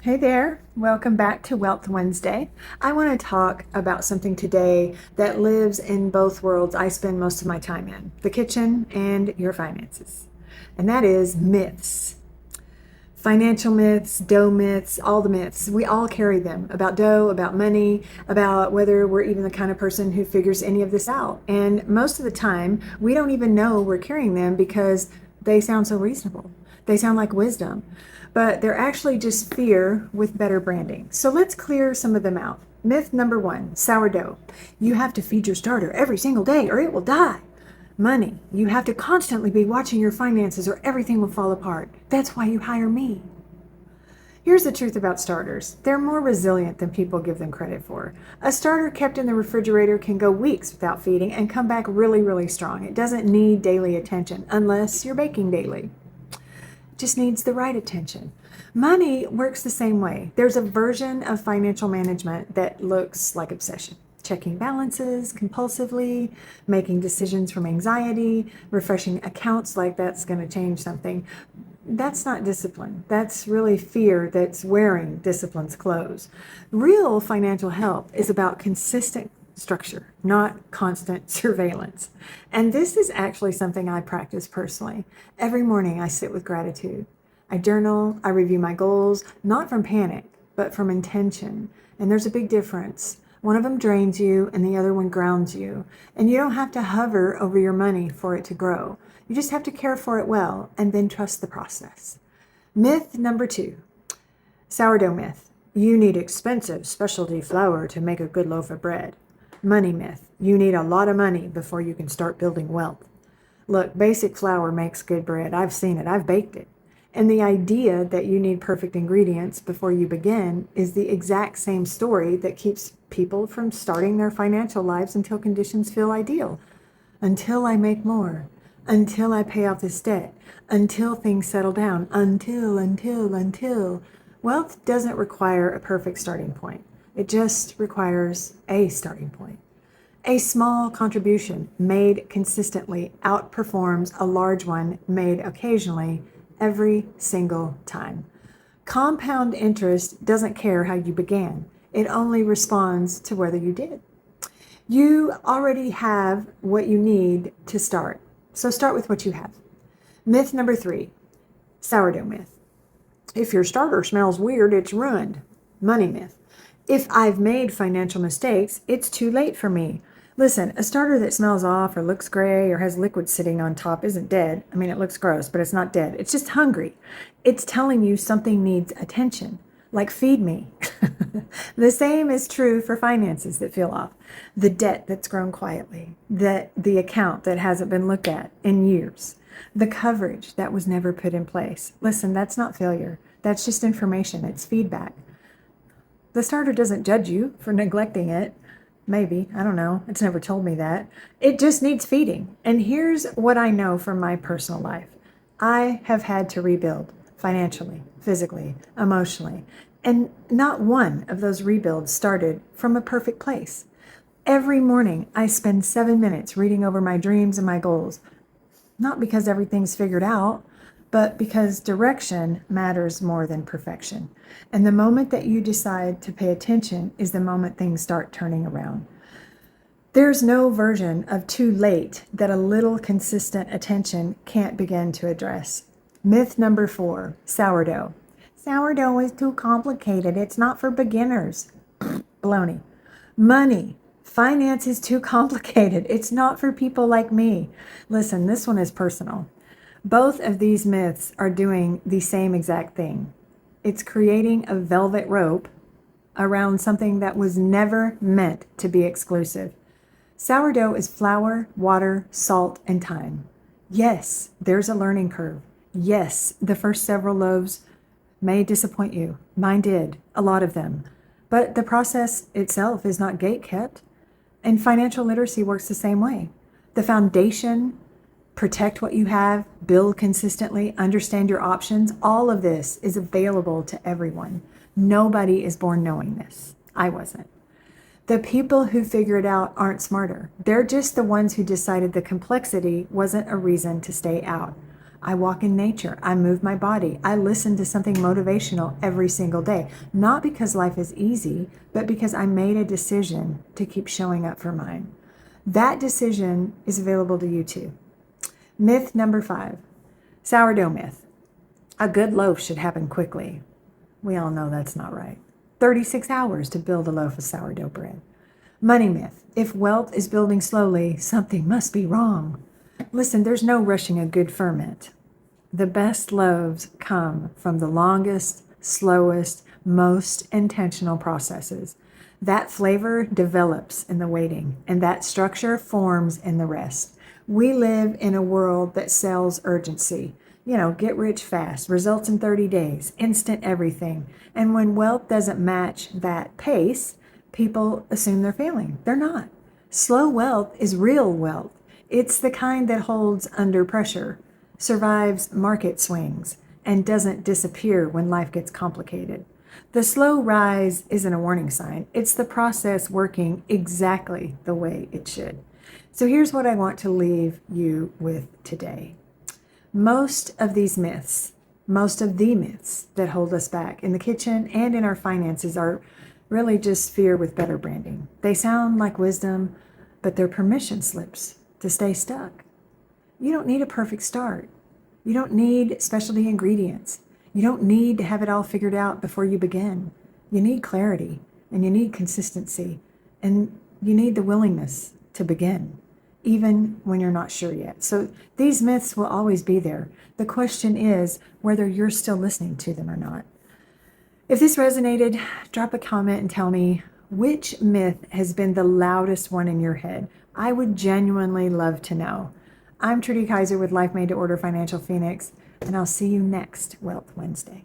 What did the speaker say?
Hey there, welcome back to Wealth Wednesday. I want to talk about something today that lives in both worlds I spend most of my time in, the kitchen and your finances. And that is myths. Financial myths, dough myths, all the myths. We all carry them about dough, about money, about whether we're even the kind of person who figures any of this out. And most of the time, we don't even know we're carrying them because they sound so reasonable. They sound like wisdom, but they're actually just fear with better branding. So let's clear some of them out. Myth number one, sourdough. You have to feed your starter every single day or it will die. Money. You have to constantly be watching your finances or everything will fall apart. That's why you hire me. Here's the truth about starters. They're more resilient than people give them credit for. A starter kept in the refrigerator can go weeks without feeding and come back really, really strong. It doesn't need daily attention unless you're baking daily. Just needs the right attention. Money works the same way. There's a version of financial management that looks like obsession. Checking balances compulsively, making decisions from anxiety, refreshing accounts like that's going to change something. That's not discipline. That's really fear that's wearing discipline's clothes. Real financial health is about consistent structure, not constant surveillance. And this is actually something I practice personally. Every morning I sit with gratitude. I journal, I review my goals, not from panic, but from intention. And there's a big difference. One of them drains you and the other one grounds you. And you don't have to hover over your money for it to grow. You just have to care for it well and then trust the process. Myth number two, sourdough myth. You need expensive specialty flour to make a good loaf of bread. Money myth. You need a lot of money before you can start building wealth. Look, basic flour makes good bread. I've seen it. I've baked it. And the idea that you need perfect ingredients before you begin is the exact same story that keeps people from starting their financial lives until conditions feel ideal. Until I make more. Until I pay off this debt. Until things settle down. Until. Wealth doesn't require a perfect starting point. It just requires a starting point. A small contribution made consistently outperforms a large one made occasionally every single time. Compound interest doesn't care how you began. It only responds to whether you did. You already have what you need to start. So start with what you have. Myth number three, sourdough myth. If your starter smells weird, it's ruined. Money myth. If I've made financial mistakes, it's too late for me. Listen, a starter that smells off or looks gray or has liquid sitting on top isn't dead. I mean, it looks gross, but it's not dead. It's just hungry. It's telling you something needs attention, like feed me. The same is true for finances that feel off. The debt that's grown quietly, the account that hasn't been looked at in years, the coverage that was never put in place. Listen, that's not failure. That's just information. It's feedback. The starter doesn't judge you for neglecting it. Maybe, I don't know. It's never told me that. It just needs feeding. And here's what I know from my personal life. I have had to rebuild financially, physically, emotionally. And not one of those rebuilds started from a perfect place. Every morning, I spend 7 minutes reading over my dreams and my goals. Not because everything's figured out, but because direction matters more than perfection. And the moment that you decide to pay attention is the moment things start turning around. There's no version of too late that a little consistent attention can't begin to address. Myth number four, sourdough. Sourdough is too complicated. It's not for beginners. Baloney. Money. Finance is too complicated. It's not for people like me. Listen, this one is personal. Both of these myths are doing the same exact thing. It's creating a velvet rope around something that was never meant to be exclusive. Sourdough is flour, water, salt, and time. Yes, there's a learning curve. Yes, the first several loaves may disappoint you. Mine did, a lot of them. But the process itself is not gate-kept. And financial literacy works the same way. The foundation, protect what you have, build consistently, understand your options. All of this is available to everyone. Nobody is born knowing this. I wasn't. The people who figure it out aren't smarter. They're just the ones who decided the complexity wasn't a reason to stay out. I walk in nature. I move my body. I listen to something motivational every single day. Not because life is easy, but because I made a decision to keep showing up for mine. That decision is available to you too. Myth number 5, sourdough myth. A good loaf should happen quickly. We all know that's not right. 36 hours to build a loaf of sourdough bread. Money myth. If wealth is building slowly, something must be wrong. Listen, there's no rushing a good ferment. The best loaves come from the longest, slowest, most intentional processes. That flavor develops in the waiting, and that structure forms in the rest. We live in a world that sells urgency. Get rich fast, results in 30 days, instant everything. And when wealth doesn't match that pace, people assume they're failing. They're not. Slow wealth is real wealth. It's the kind that holds under pressure, survives market swings, and doesn't disappear when life gets complicated. The slow rise isn't a warning sign. It's the process working exactly the way it should. So here's what I want to leave you with today. Most of the myths that hold us back in the kitchen and in our finances are really just fear with better branding. They sound like wisdom, but they're permission slips to stay stuck. You don't need a perfect start. You don't need specialty ingredients. You don't need to have it all figured out before you begin. You need clarity, and you need consistency, and you need the willingness to begin, even when you're not sure yet. So these myths will always be there. The question is whether you're still listening to them or not. If this resonated, drop a comment and tell me which myth has been the loudest one in your head. I would genuinely love to know. I'm Trudi Kayser with Life Made to Order Financial Phoenix, and I'll see you next Wealth Wednesday.